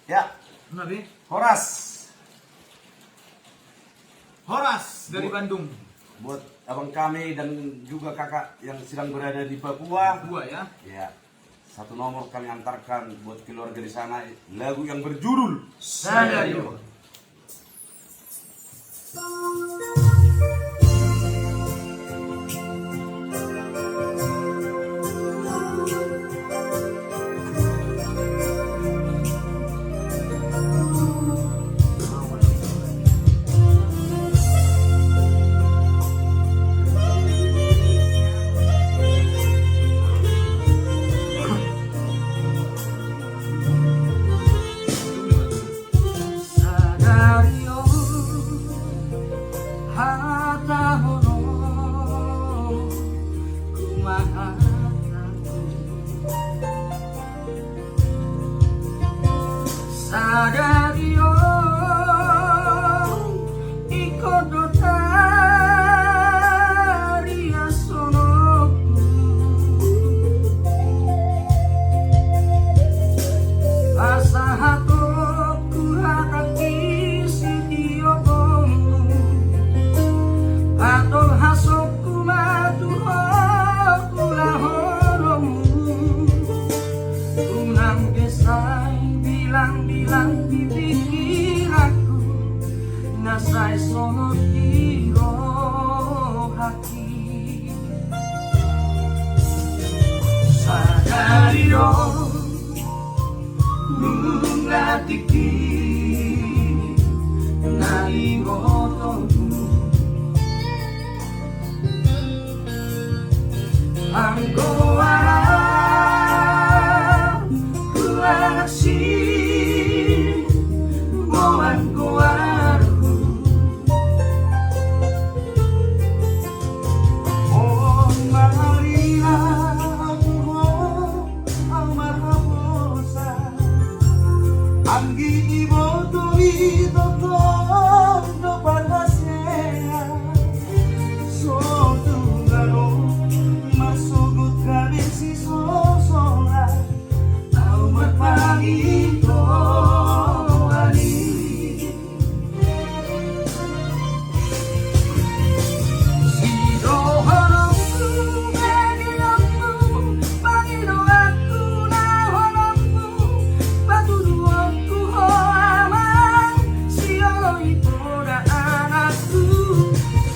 Ya, Nabi Horas. Horas dari Bandung. Buat abang kami dan juga kakak yang sedang berada di Papua. Dua ya. Ya, satu nomor kami antarkan buat keluarga di sana lagu yang berjudul Sadario. Sadario hata hono kumahataku Sadario ikodo taria sonoku Asahaku hataki sidio bongu Atol hasoku matuhoku lahoromu Unang desai bilang-bilang di pikiranku Nasai sono tiro hati Sadario Nungatiki nalimotomu Angkoara kuasi Moan koarku Oh Maria Amarhamosa Anggi ibo turi toton do parhasea So tunggaro masugut kabisi sosola Tau magpangito ali Sido honongku menilangmu Pangino aku na honongmu Patuduanku hoamang Siolo ipoda anakku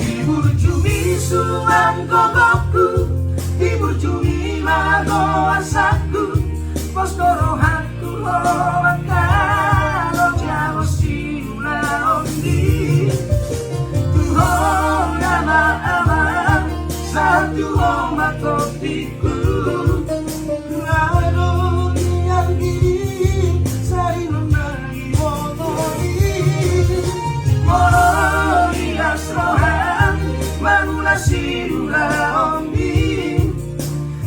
Ibur cumi suang gogokku Ibur cumi mago asaku Pos dorohanku hoakalo jawa siula ondi Tuho nama aman Satu omat kopiku Lalu yang gini Sari menagi motori Moroni asrohan Manula siula ondi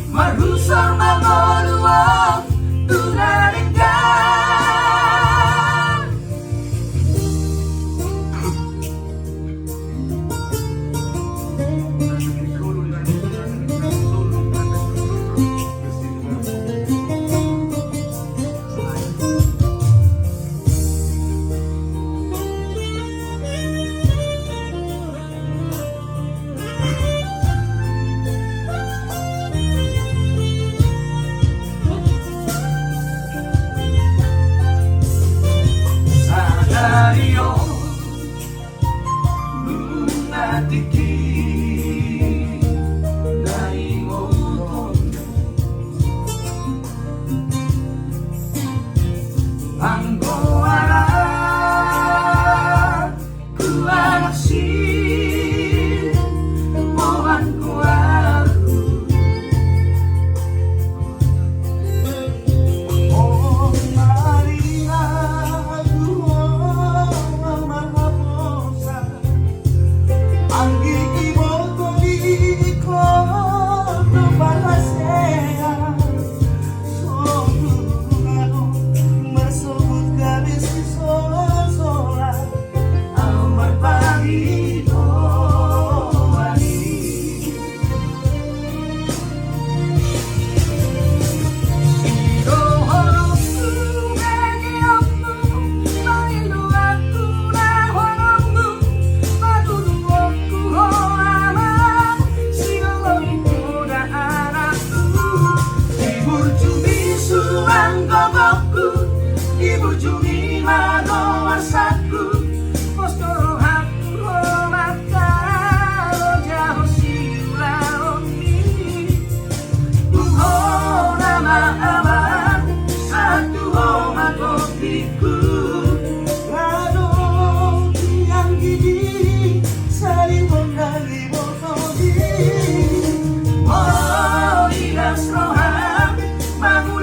Marhusar magoluang Tunaring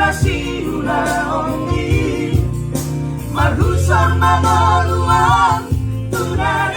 manulasiula ongi Marusor mamoluan tunai